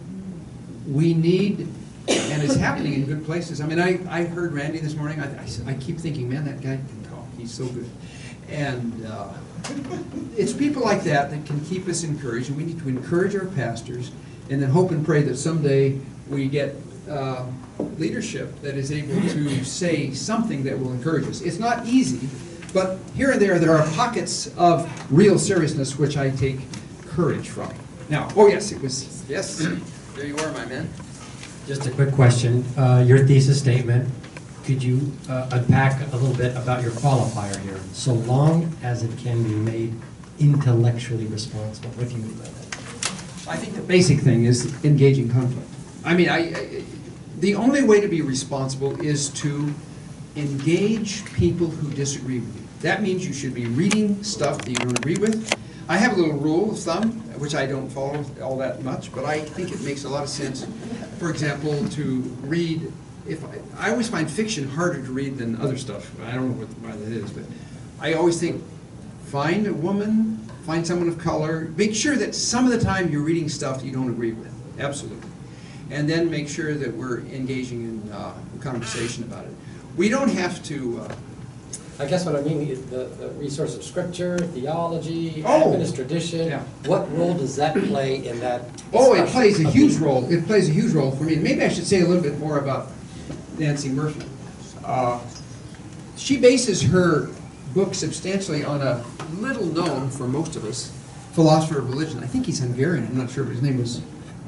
and it's happening in good places. I mean, I heard Randy this morning. I keep thinking, man, that guy can talk. He's so good. And it's people like that that can keep us encouraged, and we need to encourage our pastors and then hope and pray that someday we get leadership that is able to say something that will encourage us. It's not easy, but here and there are pockets of real seriousness which I take courage from. Now, oh yes, it was, yes, there you are, my man. Just a quick question. Your thesis statement, could you unpack a little bit about your qualifier here? So long as it can be made intellectually responsible. What do you mean by that? I think the basic thing is engaging conflict. I mean, the only way to be responsible is to engage people who disagree with you. That means you should be reading stuff that you don't agree with. I have a little rule of thumb, which I don't follow all that much, but I think it makes a lot of sense. For example, to read, I always find fiction harder to read than other stuff. I don't know why that is, but I always think Find a woman, find someone of color. Make sure that some of the time you're reading stuff you don't agree with. Absolutely. And then make sure that we're engaging in conversation about it. We don't have to... I guess what I mean is the resource of scripture, theology, Oh! Adventist tradition. Yeah. What role does that play in that? Oh, it discussion plays a of huge the- role. It plays a huge role for me. Maybe I should say a little bit more about Nancy Murphy. She bases her book substantially on a little known, for most of us, philosopher of religion. I think he's Hungarian, I'm not sure, but his name was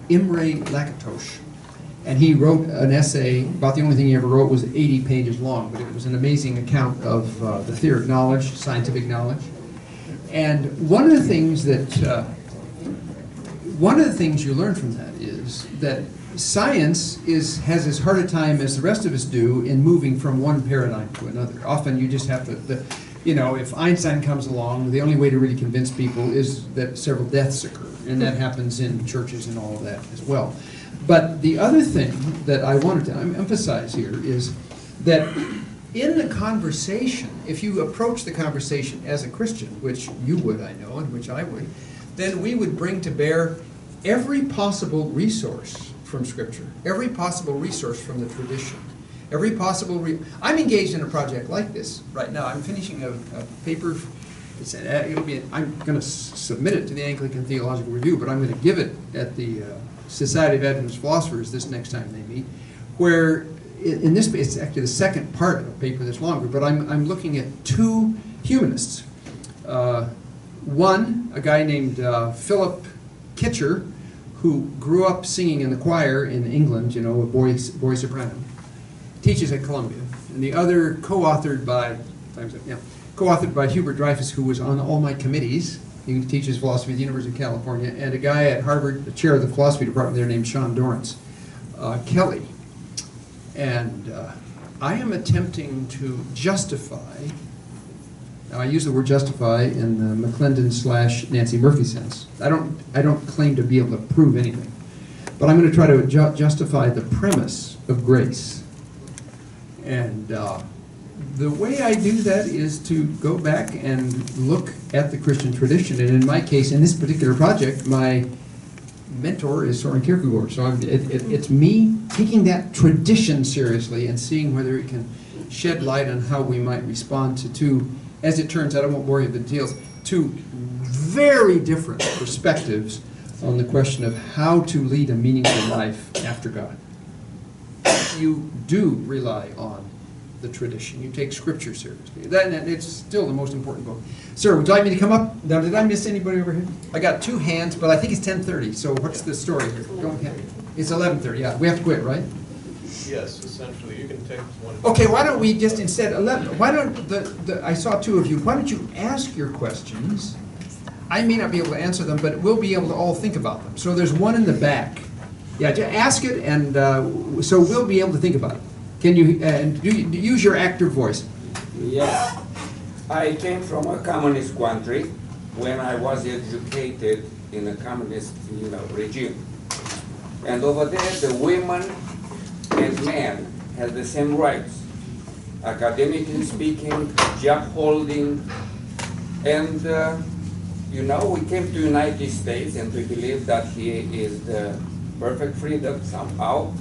Imre Lakatos. And he wrote an essay, about the only thing he ever wrote was 80 pages long, but it was an amazing account of the theory of knowledge, scientific knowledge. And one of the things you learn from that is that science has as hard a time as the rest of us do in moving from one paradigm to another. Often you just have to, if Einstein comes along, the only way to really convince people is that several deaths occur, and that happens in churches and all of that as well. But the other thing that I wanted to emphasize here is that in the conversation, if you approach the conversation as a Christian, which you would, I know, and which I would, then we would bring to bear every possible resource from Scripture, every possible resource from the tradition, every possible... I'm engaged in a project like this right now. I'm finishing a paper. I'm going to submit it to the Anglican Theological Review, but I'm going to give it at the Society of Adventist Philosophers this next time they meet, where in this, it's actually the second part of a paper that's longer, but I'm looking at two humanists. One, a guy named Philip Kitcher, who grew up singing in the choir in England, a boy soprano, teaches at Columbia. And the other co-authored by Hubert Dreyfus, who was on all my committees. He teaches philosophy at the University of California, and a guy at Harvard, the chair of the philosophy department there named Sean Dorrance Kelly. And I am attempting to justify, now I use the word justify in the McClendon/Nancy Murphy sense. I don't claim to be able to prove anything, but I'm going to try to justify the premise of grace. And the way I do that is to go back and look at the Christian tradition. And in my case, in this particular project, my mentor is Soren Kierkegaard. So it's me taking that tradition seriously and seeing whether it can shed light on how we might respond to two, as it turns out, I won't bore you with the details, two very different perspectives on the question of how to lead a meaningful life after God. You do rely on the tradition. You take Scripture seriously. It's still the most important book. Sir, would you like me to come up? Now, did I miss anybody over here? I got two hands, but I think it's 10:30, so what's the story here? Go ahead. It's 11:30, yeah. We have to quit, right? Yes, essentially. You can take one. Okay, why don't we just instead, 11, why don't, I saw two of you, why don't you ask your questions? I may not be able to answer them, but we'll be able to all think about them. So there's one in the back. Yeah, just ask it, and so we'll be able to think about it. Can you use your active voice? Yes. I came from a communist country when I was educated in a communist regime. And over there, the women and men have the same rights, academically speaking, job holding. And, we came to the United States and we believe that here is the perfect freedom somehow.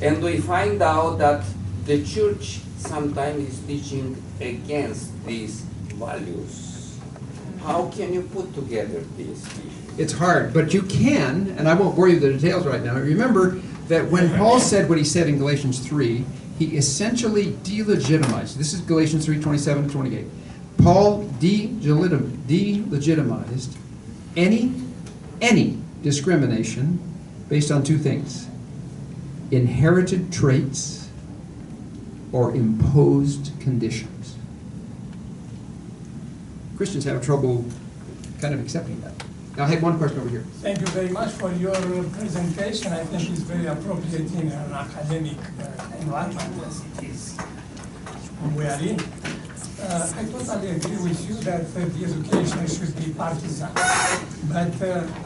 And we find out that the church sometimes is teaching against these values. How can you put together these issues? It's hard, but you can, and I won't bore you with the details right now. Remember that when Paul said what he said in Galatians 3, he essentially delegitimized. This is Galatians 3:27 to 28. Paul delegitimized any discrimination based on two things: inherited traits or imposed conditions. Christians have trouble kind of accepting that. Now, I had one question over here. Thank you very much for your presentation. I think it's very appropriate in an academic environment as it is we are in. I totally agree with you that the education should be partisan. But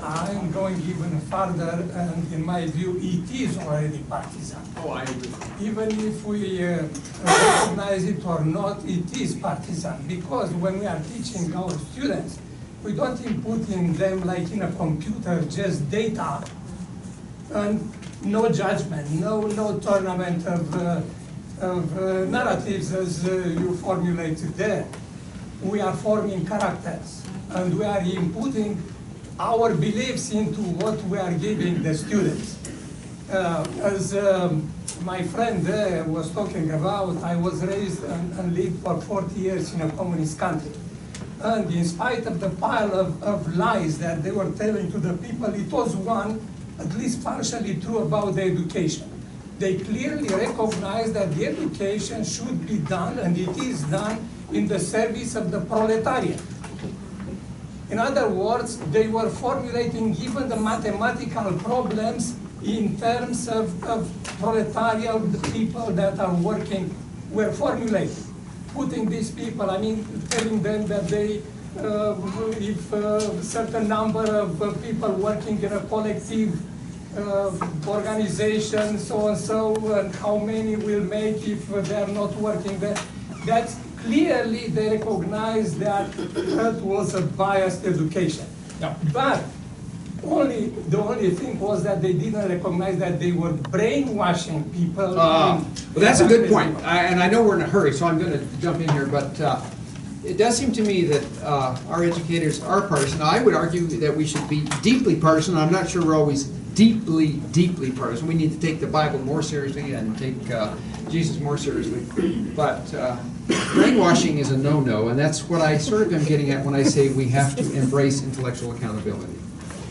I'm going even further, and in my view, it is already partisan. Oh, I agree. Even if we recognize it or not, it is partisan. Because when we are teaching our students, we don't input in them like in a computer just data and no judgment, no tournament of narratives as you formulated there. We are forming characters and we are inputting our beliefs into what we are giving the students. As my friend there was talking about, I was raised and lived for 40 years in a communist country. And in spite of the pile of lies that they were telling to the people, it was one, at least partially true about the education. They clearly recognize that the education should be done, and it is done, in the service of the proletariat. In other words, they were formulating even the mathematical problems in terms of proletariat people that are working, were formulated. Putting these people, I mean, telling them that they, if a certain number of people working in a collective organization, so and so, and how many will make if they are not working there. That's clearly they recognize that that was a biased education. Yeah. But the only thing was that they didn't recognize that they were brainwashing people. Well, that's a good point, and I know we're in a hurry, so I'm going to jump in here, but it does seem to me that our educators are partisan. I would argue that we should be deeply partisan. I'm not sure we're always deeply partisan. We need to take the Bible more seriously and take Jesus more seriously. But brainwashing is a no-no, and that's what I sort of am getting at when I say we have to embrace intellectual accountability.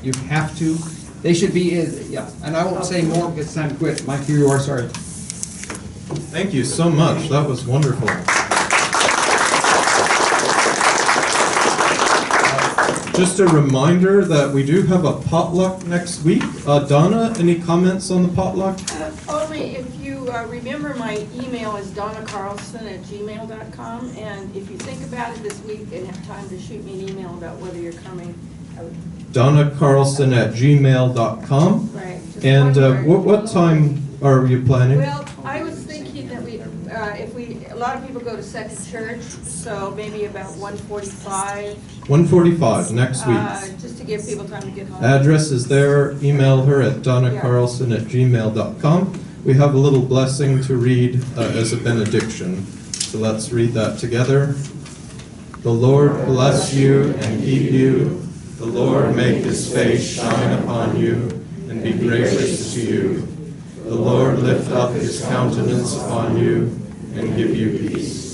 You have to. They should be, yeah. And I won't say more because it's time to quit. Mike, here you are, sorry. Thank you so much. That was wonderful. Just a reminder that we do have a potluck next week. Donna, any comments on the potluck? Only if you remember, my email is donnacarlson@gmail.com, and if you think about it this week and have time to shoot me an email about whether you're coming, I would. donnacarlson@gmail.com. Right. And what time are you planning? Well, I was thinking that a lot of people go to Second Church, so maybe about 1:45. 1:45 next week. Just to give people time to get home. Address is there. Email her at donnacarlson@gmail.com. We have a little blessing to read as a benediction. So let's read that together. The Lord bless you and keep you. The Lord make his face shine upon you and be gracious to you. The Lord lift up his countenance upon you and give you peace.